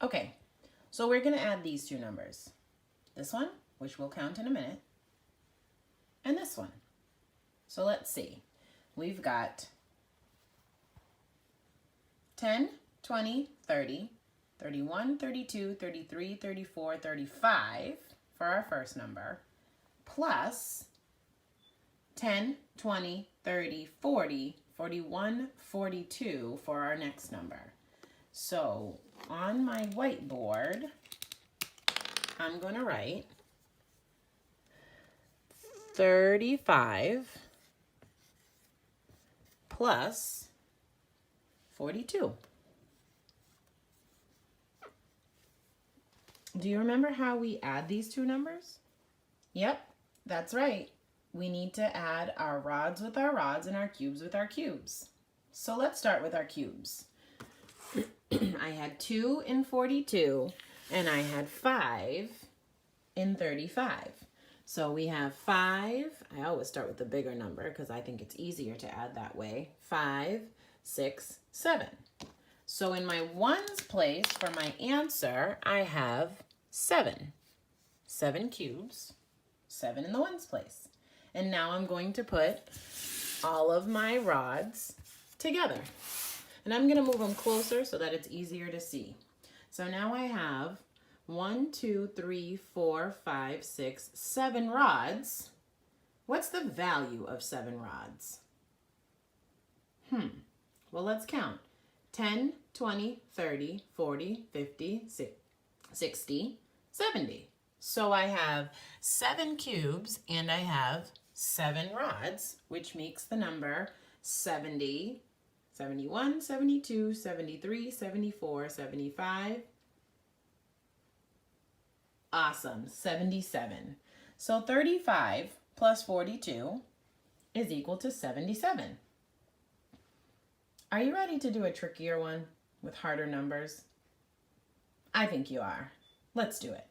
Okay, so we're going to add these two numbers. This one, which we'll count in a minute, and this one. So let's see. We've got 10, 20, 30, 31, 32, 33, 34, 35 for our first number, plus 10, 20, 30, 40, 41, 42 for our next number. So on my whiteboard, I'm going to write 35 plus 42. Do you remember how we add these two numbers? Yep, that's right. We need to add our rods with our rods and our cubes with our cubes. So let's start with our cubes. I had 2 in 42 and I had 5 in 35. So we have 5, I always start with the bigger number because I think it's easier to add that way. 5, 6, 7. So in my ones place for my answer, I have 7. 7 cubes, 7 in the ones place. And now I'm going to put all of my rods together. And I'm going to move them closer so that it's easier to see. So now I have 1, 2, 3, 4, 5, 6, 7 rods. What's the value of 7 rods? Well, let's count. 10, 20, 30, 40, 50, 60, 70. So I have 7 cubes and I have 7 rods, which makes the number 70, 71, 72, 73, 74, 75. Awesome, 77. So 35 plus 42 is equal to 77. Are you ready to do a trickier one with harder numbers? I think you are. Let's do it.